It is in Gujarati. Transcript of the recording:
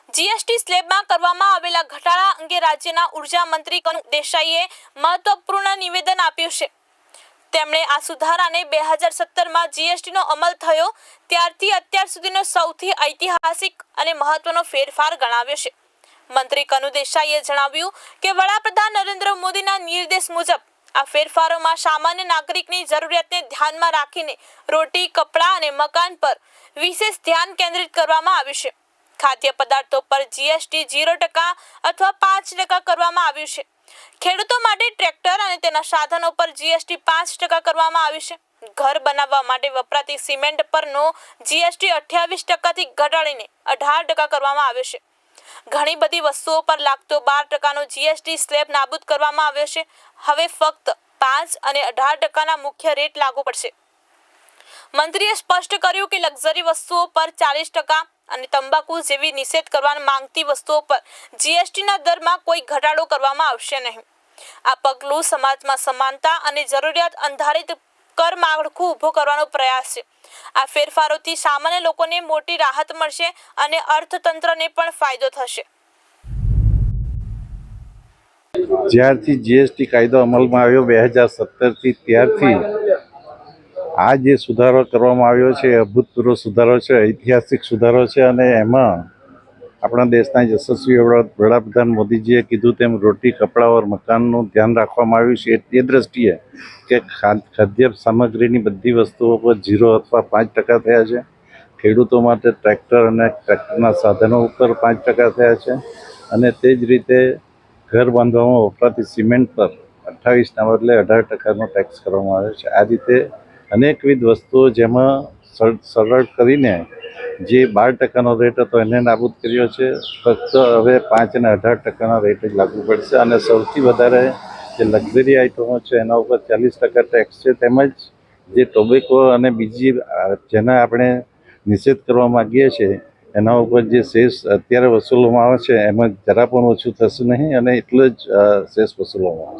જીએસટી સ્લેબમાં કરવામાં આવેલા ઘટાડા અંગે રાજ્યના ઉર્જા મંત્રી કનુ દેસાઈએ મહત્વપૂર્ણ નિવેદન આપ્યું છે। તેમણે આ સુધારાને 2017માં જીએસટીનો અમલ થયો ત્યારથી અત્યાર સુધીનો સૌથી ઐતિહાસિક અને મહત્વનો ફેરફાર ગણાવ્યો છે। મંત્રી કનુ દેસાઈએ જણાવ્યું કે વડાપ્રધાન નરેન્દ્ર મોદીના નિર્દેશ મુજબ આ ફેરફારોમાં સામાન્ય નાગરિકની જરૂરિયાતને ધ્યાનમાં રાખીને રોટી, કપડાં અને મકાન પર વિશેષ ધ્યાન કેન્દ્રિત કરવામાં આવ્યું છે। ખાદ્ય પદાર્થો પર જીએસટી 0% અથવા 5% કરવામાં આવ્યું છે। ખેડૂતો માટે ટ્રેક્ટર અને તેના સાધનો પર જીએસટી 5% કરવામાં આવ્યું છે। ઘર બનાવવા માટે વપરાતી સિમેન્ટ પરનો જીએસટી 28%થી ઘટાડીને 18% કરવામાં આવ્યો છે। ઘણી બધી વસ્તુઓ પર લાગતો 12%નો જીએસટી સ્લેબ નાબૂદ કરવામાં આવ્યો છે। હવે ફક્ત 5 અને 18%ના મુખ્ય રેટ લાગુ પડશે। મંત્રીએ સ્પષ્ટ કર્યું કે લક્ઝરી વસ્તુઓ પર 40% અને તંબાકુ જેવી નિષેધ કરવા માંગતી વસ્તુઓ પર જીએસટીના દરમાં કોઈ ઘટાડો કરવામાં આવશે નહીં। આ પગલું સમાજમાં સમાનતા અને જરૂરિયાત આધારિત કર માળખું ઊભું કરવાનો પ્રયાસ છે। આ ફેરફારોથી સામાન્ય લોકોને મોટી રાહત મળશે અને અર્થતંત્રને પણ ફાયદો થશે। જ્યારથી જીએસટી કાયદો અમલમાં આવ્યો 2017થી ત્યારથી આ જે સુધારો કરવામાં આવ્યો છે એ અભૂતપૂર્વ સુધારો છે, ઐતિહાસિક સુધારો છે અને એમાં આપણા દેશના યશસ્વી વડાપ્રધાન મોદીજીએ કીધું તેમ રોટી, કપડાં ઓર મકાનનું ધ્યાન રાખવામાં આવ્યું છે એ દ્રષ્ટિએ કે ખાદ્ય સામગ્રીની બધી વસ્તુઓ પર 0 અથવા 5% થયા છે। ખેડૂતો માટે ટ્રેક્ટર અને ટ્રેક્ટરના સાધનો ઉપર 5% થયા છે અને તે જ રીતે ઘર બાંધવામાં વપરાતી સિમેન્ટ પર 28ના બદલે 18%નો ટેક્સ કરવામાં આવ્યો છે। આ રીતે અનેકવિધ વસ્તુઓ જેમાં સરળ કરીને જે 12%નો રેટ હતો એને નાબૂદ કર્યો છે। ફક્ત હવે 5 અને 18%ના રેટ જ લાગુ પડશે અને સૌથી વધારે જે લક્ઝરી આઇટમો છે એના ઉપર 40% ટેક્સ છે, તેમજ જે ટોબેકો અને બીજી જેના આપણે નિષેધ કરવા માગીએ છીએ એના ઉપર જે સેસ અત્યારે વસૂલવામાં આવે છે એમાં જરા પણ ઓછું થશે નહીં અને એટલો જ સેસ વસૂલવામાં આવશે।